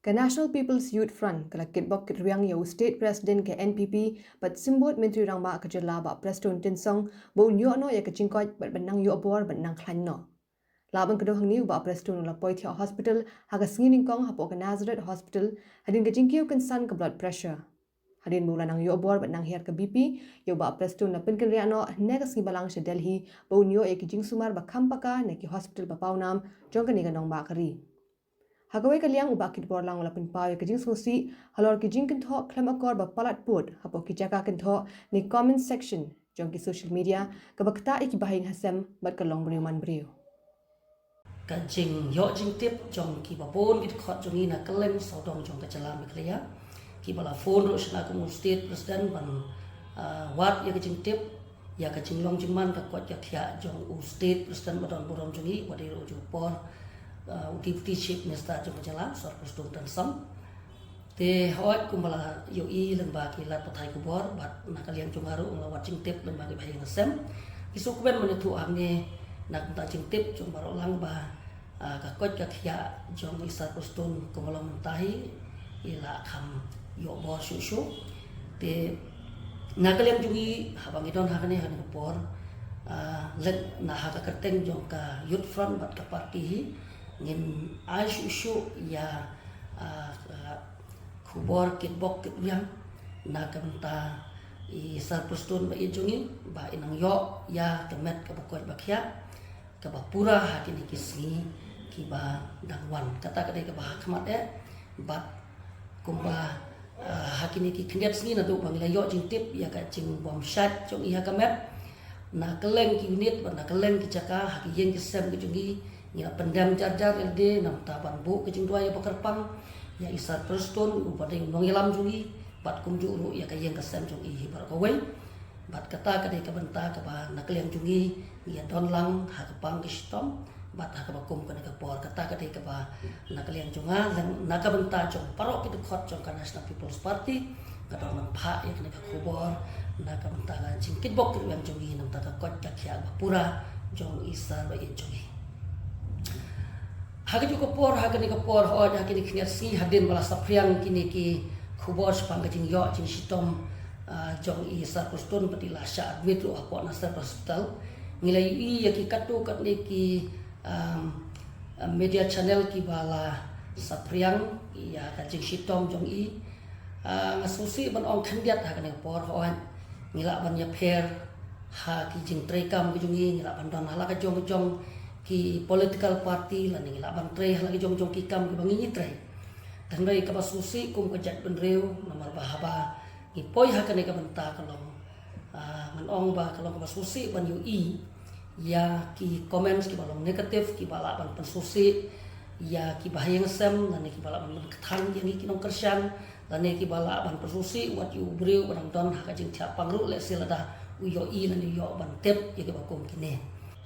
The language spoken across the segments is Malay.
Ke National People's Youth Front kala kitbok kitriang yau State President ke NPP bat simbot Menteri Rangba ke jela ba Preston Tinsong bo nyo no ya ke cingkoi bat benang yo abor benang klan no. Laban kedo hang ni ba Preston la Poitia Hospital haga singin kong hapo ke Nazareth Hospital hadin ke jingkiu kensan ke blood pressure. Hadin mula nang yo abor benang hiar ke BP yo ba Preston la penken riano nega singi balang se Delhi bo nyo ya ke jing sumar ba kampaka ne ki hospital ba paunam jong ke ni ganong ba kari. Hagawai kaliang ubakit borlang wala pinpaw ya kajing susi halor kijing kentho klam akor ba palat put hapo kijaka kentho ni comment section jong ki social media kabakta iki bahin hasem bat kalong briuman briu kajing yo jing tip jong ki babon ki khot jong ina kalem saudong jong ka jalam ikliya ki bala phone ro sna ko state president ban wat ya kajing tip ya kajing long jing man ka kot ya thia jong state president badon borom jong i wadi ro ju por Deputy Chief Minister jong jalan sor Preston Tinsong te hoat kumbala yo i lemba ki lat pathai kubor bat nakaliang jungaru ngawat jing tip lemba ki bahing sem isu kuben menetu amne nak ta jing tip jong baro lang ba ka kot ka thia jong isar Preston kumbala mentahi ila kham yo bor shu te nakaliang jungi habang idon hakane han kubor let na haka kerteng jong ka youth front bat ka parti ngin aisu ya kubor kitbok kitwiang na kamta i sar Preston ba ijungin ba inang yo ya kemet ka bakoi bakya ka bapura hakini kisni ki ba dangwan kata kadai ka ba khamat bat kumba hakini ki khnget sni na do bangila yo jing tip ya ka jing bom shat jong i hakamet na keleng ki unit ba na keleng ki jaka haki yeng ki sem ki jungi ya pendam jar-jar LD nam taban bu kejing dua ya pakerpang ya isar Preston upading nong ilam jungi bat kumju ru ya kayeng kesem jung i bar kawai bat kata kadai ka benta ka ba nakliang jungi ya donlang ha kepang ki stom bat ha ka bakum ka ka por kata kadai ka ba nakliang junga lang naka benta jong parok ki khot jong ka National People's Party ka don man pha ya ka khubor naka benta ga jingkit bok yang jungi nam ta ka kot ka khya pura jong isar ba i jungi hagi juga por hagi ni kapor ho hagi ni kniasi hadin bala sapriang kini ki khubos pang kajing yo jing sitom jong i sar Preston patila sha admit ro apo nasar hospital ngilai i ya ki katu kat ni ki media channel ki bala sapriang ya kajing sitom jong i ngasusi ban ong khandiat hagi ni por ho ngila ban ya pher ha ki jing trekam ki jong i ngila ban don hala ka jong ki political party la ning la ban tre lagi jong ki kam ki bangi tre dan rai ka basusi kum ka jat benreu namar bahaba ni poi ha ka ne ka benta kalong man ong ba kalong ka basusi ban yu i ya ki comments ki balong negatif ki bala ban pensusi ya ki bahayang sem dan ki bala ban kethan yang ki nong kersian dan ki bala ban pensusi wat yu breu ban don ha ka jing thia pangru le silada u yo i na yo ban tep ya ka bakum kine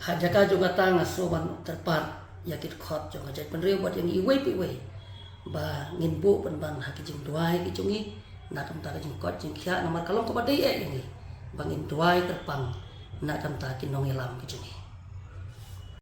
hajaka juga tang soban terpat yakit khot jong ajat penreu buat yang iwei piwei ba ngin bu ban ban haki jing duai ki jungi na tam ta jing kot jing khya namar kalong ko badai yang ni bangin duai terpang na tam ta kinong ilam ki jungi